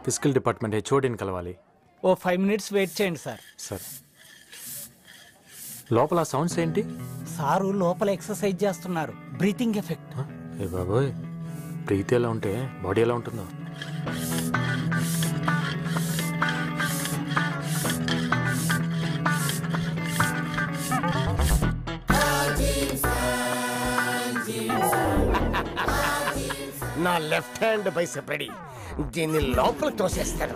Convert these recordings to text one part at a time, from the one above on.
Physical department హెచ్ఓడిని కలవాలి. ఓ 5 minutes wait చేయండి sir. Sir లోపల సౌండ్స్ ఏంటి? సారు లోపల ఎక్సర్సైజ్ చేస్తున్నారు, బ్రీతింగ్ ఎఫెక్ట్. ఏ బాబోయ్, ప్రీతి ఎలా ఉంటే బాడీ ఎలా ఉంటుందో. నా లెఫ్ట్ హ్యాండ్ బైసెప్ రెడీ. దీన్ని లోపలికి తోసేస్తాను.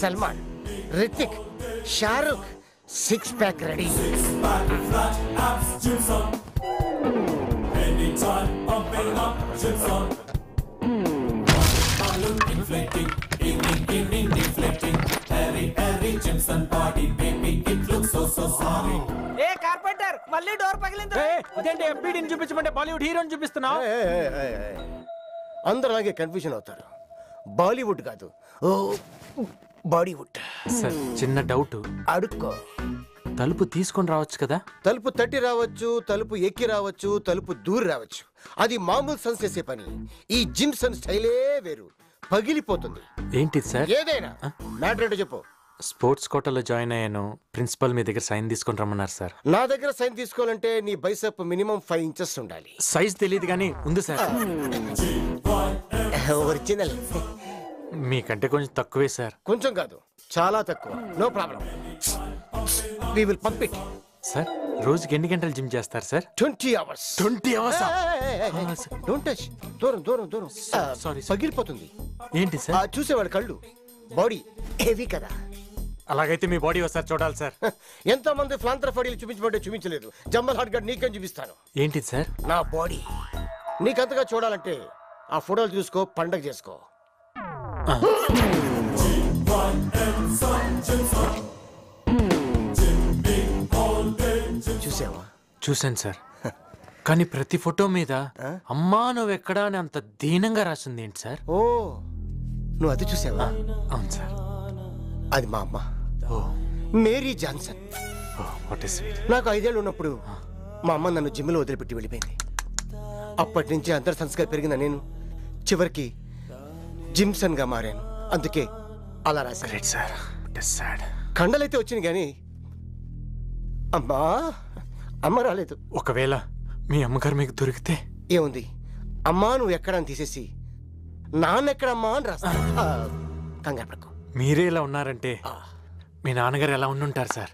Salman, Hrithik, Shahrukh 6 pack ready. ఏ కార్పెంటర్, మళ్ళీ డోర్ పగిలింది. ఇదేంటి ఎఫ్బిడిని చూపించమంటే బాలీవుడ్ హీరోని చూపిస్తున్నావు? అందరూ అలాగే కన్ఫ్యూజన్ అవుతారు. బాలీవుడ్ కాదు, ఓ బాడీవుడ్. సార్ చిన్న డౌట్. అడుక్కో. తలుపు తీసుకొని రావచ్చు కదా? తలుపు తట్టి రావచ్చు, తలుపు ఎక్కి రావచ్చు, తలుపు దూరి రావచ్చు. అది మామూలు సన్స్ చేసే పని. ఈ జిమ్సన్ స్టైలే వేరు, పగిలిపోతుంది. ఏంటి సార్? ఏదైనా మ్యాటర్ చెప్పు. స్పోర్ట్స్ కోటాలో జాయిన్ అయ్యాను. ప్రిన్సిపల్ మీ దగ్గర సైన్ తీసుకొని రమ్మన్నారు సార్. నా దగ్గర సైన్ తీసుకోవాలంటే నీ బైసెప్ మినిమం 5 inches ఉండాలి. సైజ్ తెలియదు కానీ ఉంది సార్. ఒరిజినల్. మీకంటే కొంచెం తక్కువే సార్. కొంచెం కాదు, చాలా తక్కువ. No problem, we will pump it. Sir రోజుకి ఎన్ని గంటలు జిమ్ చేస్తారు sir? 20 hours. 20 hours? Don't touch. దూరం దూరం దూరం. సారీ, పగిలిపోతుంది. ఏంటి సార్? చూసేవాడు కళ్ళు. బాడీ హెవీ కదా. అలాగైతే మీ బాడీ ఒకసారి చూడాలి సార్. ఎంతో మంది ఫ్లాంతర్ ఫడీలు చూపించమంటే చూపించలేదు. జమ్మల్ హాట్ గడ్ నీకేం చూపిస్తాను. ఏంటి సార్? నా బాడీ. నీకంతగా చూడాలంటే ఆ ఫోటోలు చూసుకో, పండగ చేసుకో. చూసావా? చూశాను సార్. కానీ ప్రతి ఫోటో మీద అమ్మా నువ్వెక్కడా అని అంత దీనంగా రాసింది ఏంటి సార్? ఓ, నువ్వు అది చూసావా? అవును సార్. అది మా అమ్మ, మేరీ జాన్సన్. నాకు 5 ఏళ్ళు ఉన్నప్పుడు మా అమ్మ నన్ను జిమ్లో వదిలిపెట్టి వెళ్ళిపోయింది. అప్పటి నుంచి అంతర్ సంస్కారం పెరిగిన నేను చివరికి జిమ్సన్ గా మారాను. అందుకే అలా రాశాను. కండలైతే వచ్చింది కానీ అమ్మ రాలేదు. ఒకవేళ మీ అమ్మగారు మీకు దొరికితే? ఏముంది, అమ్మా నువ్వు ఎక్కడని తీసేసి నాన్నెక్కడమ్మా అని రాస్తా. కంగారు పడకు. మీరే ఇలా ఉన్నారంటే మీ నాన్నగారు ఎలా ఉండుంటారు సార్?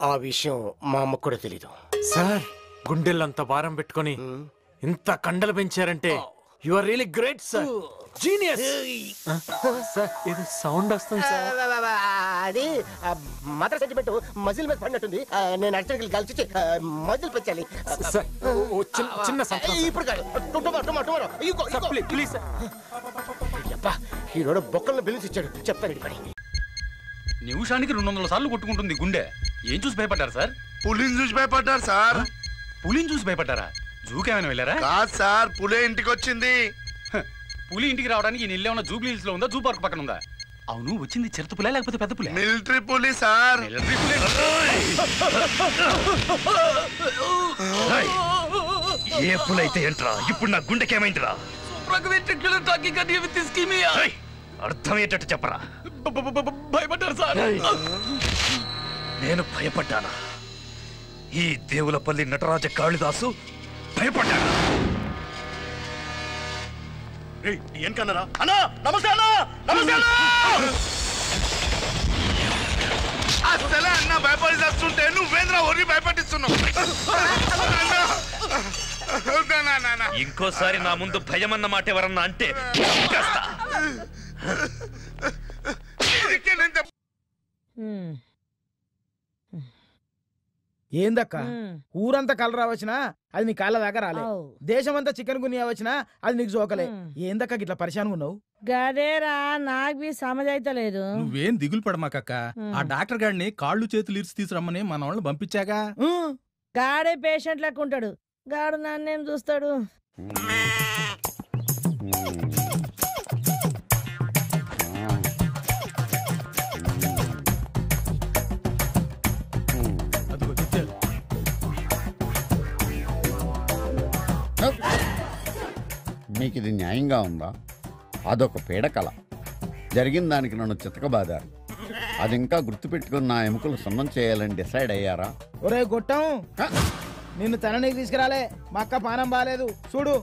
ఆ విషయం మా అమ్మకు కూడా తెలీదు సార్. గుండెల్లంత భారం పెట్టుకొని ఇంత కండలు పెంచారంటే you are really great sir. Genius. Sir ఇది సౌండ్ వస్తుంది సార్. అది మదర్ సెంటిమెంట్ మజిల్ మీద పడినట్టుంది. నేను అర్జెంట్ కలిసి మజిల్ పెంచాలి. చిన్న ఇప్పుడు కాదు, ప్లీజ్. ఈరోడు బొక్కలను బిల్స్ ఇచ్చాడు, చెప్తాను పని. నిమిషానికి 200 సార్లు కొట్టుకుంటుంది గుండె. ఏం చూసి భయపడ్డారు సార్? పులిని చూసి భయపడ్డారు సార్. పులిని చూసి భయపడ్డారా? జూకేమైనా వెళ్ళారా? కాదు సార్, పులే ఇంటికి వచ్చింది. పులి ఇంటికి రావడానికి ఈ నెల్లు ఏమన్నా జూబ్లీ హిల్స్ లో ఉందా, జూ పార్క్ పక్కన ఉందా? అవును, వచ్చింది చిరుత పులే లేకపోతే పెద్ద పులే? మిలిటరీ పులి సార్. ఏ పులైతే ఏంట్రా? ఇప్పుడు నా గుండెకేమైందిరా? అర్థమయ్యేటట్టు చెప్పరా. భయపడ్డారు సార్. నేను భయపడ్డానా? ఈ దేవులపల్లి నటరాజ కాళిదాసు భయపడ్డాను. ఏంటన్నారా? అన్నా నమస్తే అన్నా, నమస్తే అన్నా. అసలే అన్న భయపడి చేస్తుంటే నువ్వేంద్ర ఒరి భయపడిస్తున్నావు. ఇంకోసారి నా ముందు భయం అన్న మాట ఎవరన్నా అంటే ఏందక్క ఊరంతా కలరా వచ్చినా అది నీ కాళ్ళ దాకా రాలే. దేశమంతా చికెన్ గునియా వచ్చినా అది నీకు జోకలే. ఏందక్క గిట్లా పరిశాన్ ఉన్నావు? గదేరా నాకు బి సమజైతలేదు. నువ్వేం దిగులు పడమాకక్క. ఆ డాక్టర్ గాడిని కాళ్ళు చేతులు ఇరిచి తీసురమ్మని మన వాళ్ళని పంపించాగా. గాడే పేషెంట్ లెక్క ఉంటాడు. గాడు నన్నేం చూస్తాడు? మీకు ఇది న్యాయంగా ఉందా? అదొక పీడకల. జరిగిన దానికి నన్ను చితకబాదారు. అది ఇంకా గుర్తుపెట్టుకుని నా ఎముకలు సున్నం చేయాలని డిసైడ్ అయ్యారా? ఒరే గొట్టం, నిన్ను తననికి తీసుకురాలే, మా అక్క పానం బాలేదు చూడు.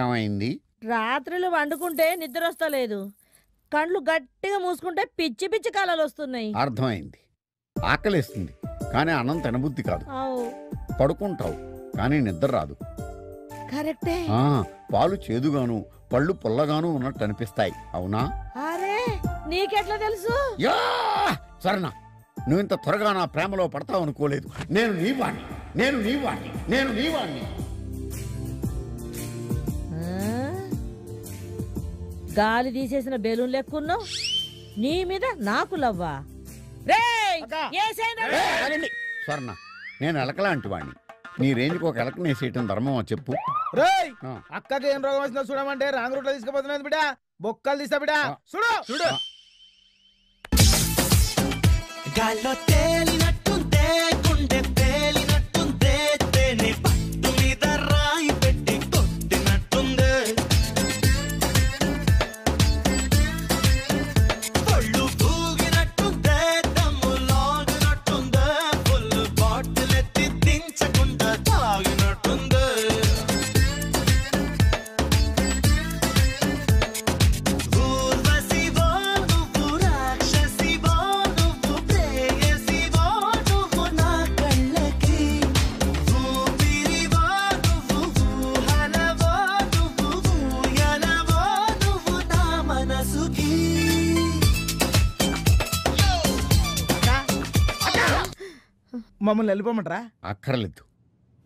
ఏమైంది? రాత్రులు వండుకుంటే నిద్ర వస్తలేదు, కళ్ళు గట్టిగా మూసుకుంటే పిచ్చి పిచ్చి కళలు వస్తున్నాయి. అర్థమైంది. ఆకలేస్తుంది కానీ అన్నం తినబుద్ధి కాదు. అవు పడుకుంటావు కానీ నిద్ర రాదు. కరెక్టే. పాలు చేదుగాను పళ్ళు పుల్లగాను ఉన్నట్టు అనిపిస్తాయి, అవునా? అరే నీకెట్లా తెలుసు? యా సరేనా, నువ్వు ఇంత త్వరగా నా ప్రేమలో పడతావు అనుకోలేదు. నేను నీ వాణ్ణి. గాలి తీసేసిన బెలూన్ లెక్కున్నావు, నీ మీద నాకు లవ్వా? స్వర్ణ, నేను ఎలకలాంటి వాణ్ణి. నీ రేంజ్కి ఒక ఎలక నేసేయటం ధర్మమా చెప్పు? అక్కకి ఏం రోగం వచ్చిందో చూడమంటే రాంగ్ రూట్ లో తీసుకుపోతున్నది బిడ్డ. బొక్కలు తీస్తా బిడ్డ, చూడు చూడు. గాల్లో తేలినట్టుందే, గుండె తేలినట్టుందే, తేనె పట్టు మీద రాయి పెట్టి కొట్టినట్టుందే, ఒళ్ళు పూగినట్టుందే, దమ్ము లాగినట్టుందే, ఫుల్ బాటిల్ ఎత్తి దించకుండా తాగినట్టుందే. ఊర్వశివో నువ్వు, రాక్షసివో నువ్వు, ప్రేయసివో నువ్వు నా కళ్ళకి, ఊపిరివో నువ్వు, ఊహలవో నువ్వు, ఊయలవో నువ్వు నా మనసుకి. మమ్మల్ని వెళ్ళిపోమంటారా? అక్కర్లేదు.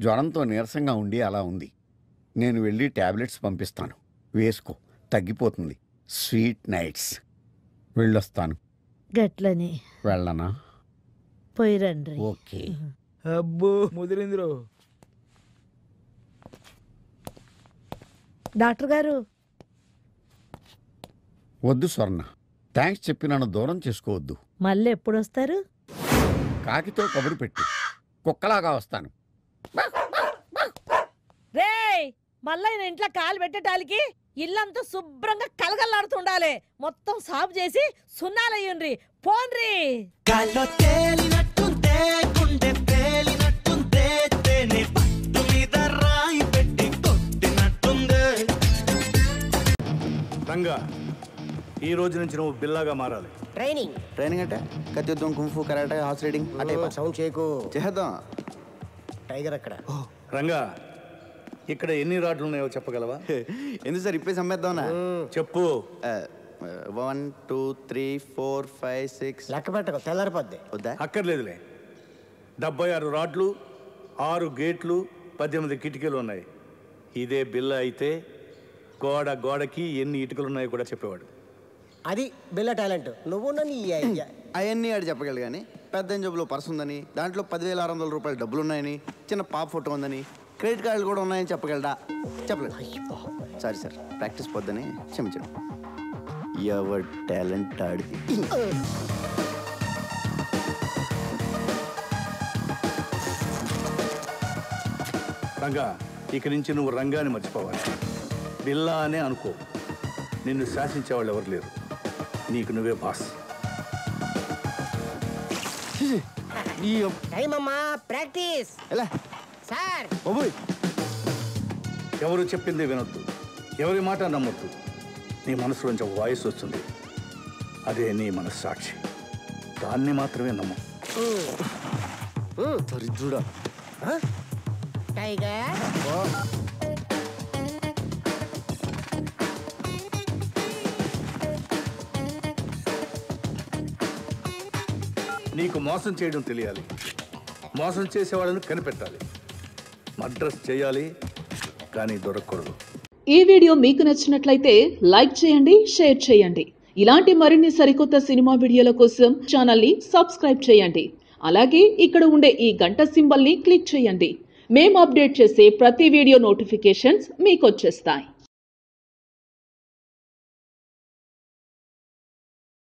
జ్వరంతో నీరసంగా ఉండి అలా ఉంది. నేను వెళ్ళి టాబ్లెట్స్ పంపిస్తాను, వేసుకో, తగ్గిపోతుంది. Sweet nights. వెళ్ళొస్తాను. గట్లని వెళ్ళనా? పోయిరండ్రి. ఓకే. అబ్బో ముదిరిందిరో. డాక్టర్ గారు వద్దు స్వర్ణ, థ్యాంక్స్ చెప్పి నన్ను దూరం చేసుకోవద్దు. మళ్ళీ ఎప్పుడు వస్తారు? కాకితో కబురు పెట్టి కుక్కలాగా వస్తాను. రేయ్, మళ్ళీ నేను ఇంట్లో కాలు పెట్టేటానికి ఇల్లంతా శుభ్రంగా కలగల్లాడుతుండాలి. మొత్తం సాఫ్ చేసి సున్నాలయ్యండ్రి, పోన్రి. గాల్లో తేలినట్టుందే, గుండె తేలినట్టుందే, తేనె పట్టు మీద రాయి పెట్టి కొట్టినట్టుందే. రంగా, ఈ రోజు నుంచి నువ్వు బిల్లాగా మారాలి. ట్రైనింగ్ అంటే కత్తిద్దాం, కుంఫు, కరాటే, హార్స్ రైడింగ్ అంటే సౌండ్ చేయకు. చేద్దాం. టైగర్ అక్కడ. రంగా, ఇక్కడ ఎన్ని రాడ్లు ఉన్నాయో చెప్పగలవా? ఎందుకు సార్ ఇప్పుడే సమ్మేద్దామనా? చెప్పు. 1 2 3 4 5 6 లెక్క పెట్టకు, తెల్లారిపోద్ది. వద్దా? అక్కర్లేదులే. 76 రాడ్లు, 6 గేట్లు, 18 కిటికీలు ఉన్నాయి. ఇదే బిల్ల అయితే గోడకి ఎన్ని ఇటుకలు ఉన్నాయో కూడా చెప్పేవాడు. అది బిల్ల టాలెంట్. నువ్వు అవన్నీ ఆడు చెప్పగలరు కానీ పెద్ద జబ్బులో పర్స్ ఉందని, దాంట్లో 10,600 రూపాయల డబ్బులు ఉన్నాయని, చిన్న పాప ఫోటో ఉందని, క్రెడిట్ కార్డులు కూడా ఉన్నాయని చెప్పగలడా? చెప్పలేదు. సారీ సార్, ప్రాక్టీస్ పొద్దని క్షమించండి. ఎవరి టాలెంట్ ఆడిది. రంగా, ఇక నుంచి నువ్వు రంగాన్ని మర్చిపోవాలి. బిల్లా అనే అనుకో. నిన్ను శాసించేవాళ్ళు ఎవరు లేరు. నీకు నువ్వే బాస్. Practice sir. ఎవరు చెప్పింది వినొద్దు, ఎవరి మాట నమ్మొద్దు. నీ మనసులోంచి ఒక వాయిస్ వస్తుంది, అదే నీ మనస్సాక్షి. దాన్ని మాత్రమే నమ్ము. దరిద్రుడా. టైగర్ నీకు మోసం చేయడం తెలియాలి, మోసం చేసేవాళ్ళని కనిపెట్టాలి. మడ్రస్ చేయాలి కానీ దొరకకూడదు. ఈ వీడియో మీకు నచ్చినట్లయితే లైక్ చేయండి, షేర్ చేయండి. ఇలాంటి మరిన్ని సరికొత్త సినిమా వీడియోల కోసం ఛానల్ని సబ్స్క్రైబ్ చేయండి. అలాగే ఇక్కడ ఉండే ఈ గంట సింబల్ని క్లిక్ చేయండి. మేము అప్డేట్ చేసే ప్రతి వీడియో నోటిఫికేషన్స్ మీకు వచ్చేస్తాయి.